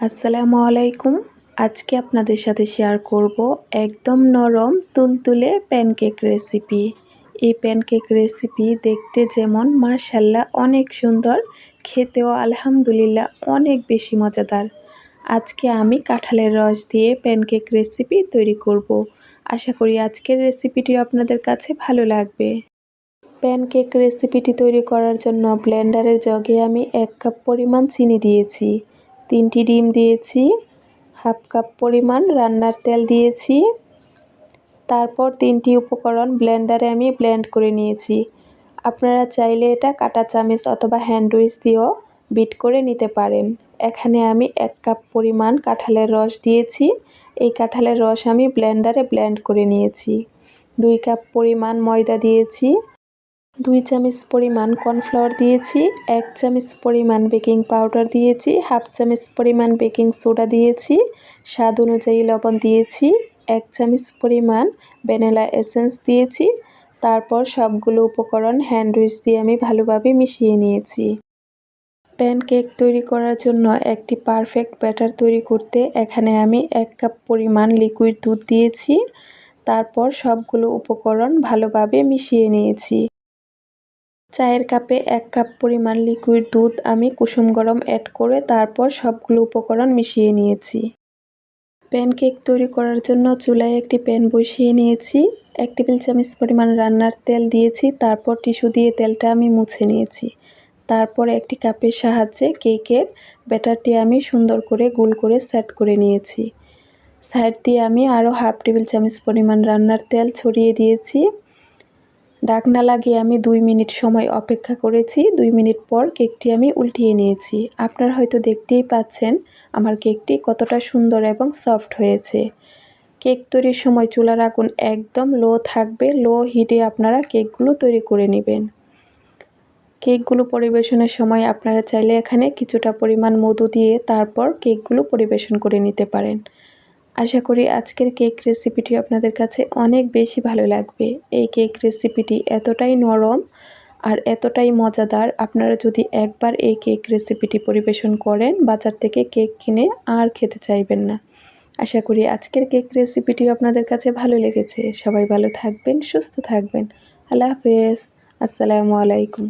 আসসালামু আলাইকুম। আজকে আপনাদের সাথে শেয়ার করব একদম নরম তুলতুলে প্যানকেক রেসিপি। এই প্যানকেক রেসিপি দেখতে যেমন মাশাআল্লাহ অনেক সুন্দর, খেতেও আলহামদুলিল্লাহ অনেক বেশি মজাদার। আজকে আমি কাঁঠালের রস দিয়ে প্যানকেক রেসিপি তৈরি করব। আশা করি আজকের রেসিপিটি আপনাদের কাছে ভালো লাগবে। প্যানকেক রেসিপিটি তৈরি করার জন্য ব্লেন্ডারের জগে আমি 1 কাপ পরিমাণ চিনি দিয়েছি, 3টি ডিম দিয়েছি, হাফ কাপ পরিমাণ রান্নার তেল দিয়েছি। তারপর 3টি উপকরণ ব্লেন্ডারে আমি ব্লেন্ড করে নিয়েছি। আপনারা চাইলে এটা কাঁটা চামচ অথবা হ্যান্ড উইচ দিয়েও বিট করে নিতে পারেন। এখানে আমি 1 কাপ পরিমাণ কাঁঠালের রস দিয়েছি। এই কাঁঠালের রস আমি ব্লেন্ডারে ব্লেন্ড করে নিয়েছি। 2 কাপ পরিমাণ ময়দা দিয়েছি, 2 চামচ পরিমাণ কর্নফ্লাওয়ার দিয়েছি, 1 চামচ পরিমাণ বেকিং পাউডার দিয়েছি, হাফ চামচ পরিমাণ বেকিং সোডা দিয়েছি, স্বাদ অনুযায়ী লবণ দিয়েছি, 1 চামচ পরিমাণ ভ্যানিলা এসেন্স দিয়েছি। তারপর সবগুলো উপকরণ হ্যান্ড উইচ দিয়ে আমি ভালোভাবে মিশিয়ে নিয়েছি। প্যানকেক তৈরি করার জন্য একটি পারফেক্ট ব্যাটার তৈরি করতে এখানে আমি 1 কাপ পরিমাণ লিকুইড দুধ দিয়েছি। তারপর সবগুলো উপকরণ ভালোভাবে মিশিয়ে নিয়েছি। চায়ের কাপে 1 কাপ পরিমাণ লিকুইড দুধ আমি কুসুম গরম অ্যাড করে তারপর সবগুলো উপকরণ মিশিয়ে নিয়েছি। প্যানকেক তৈরি করার জন্য চুলায় একটি প্যান বসিয়ে নিয়েছি। 1 টেবিল চামচ পরিমাণ রান্নার তেল দিয়েছি। তারপর টিস্যু দিয়ে তেলটা আমি মুছে নিয়েছি। তারপর একটি কাপের সাহায্যে কেকের ব্যাটারটি আমি সুন্দর করে গোল করে সেট করে নিয়েছি। সাইড দিয়ে আমি আরও হাফ টেবিল চামচ পরিমাণ রান্নার তেল ছড়িয়ে দিয়েছি। ঢাকনা লাগিয়ে আমি 2 মিনিট সময় অপেক্ষা করেছি। 2 মিনিট পর কেকটি আমি উল্টিয়ে নিয়েছি। আপনারা হয়তো দেখতেই পাচ্ছেন আমার কেকটি কতটা সুন্দর এবং সফট হয়েছে। কেক তৈরির সময় চুলার আগুন একদম লো থাকবে। লো হিটে আপনারা কেকগুলো তৈরি করে নেবেন। কেকগুলো পরিবেশনের সময় আপনারা চাইলে এখানে কিছুটা পরিমাণ মধু দিয়ে তারপর কেকগুলো পরিবেশন করে নিতে পারেন। আশা করি আজকের কেক রেসিপিটি আপনাদের কাছে অনেক বেশি ভালো লাগবে। এই কেক রেসিপিটি এতটাই নরম আর এতটাই মজাদার, আপনারা যদি একবার এই কেক রেসিপিটি পরিবেশন করেন বাজার থেকে কেক কিনে আর খেতে চাইবেন না। আশা করি আজকের কেক রেসিপিটি আপনাদের কাছে ভালো লেগেছে। সবাই ভালো থাকবেন, সুস্থ থাকবেন। আল্লাহ হাফেজ। আসসালামু আলাইকুম।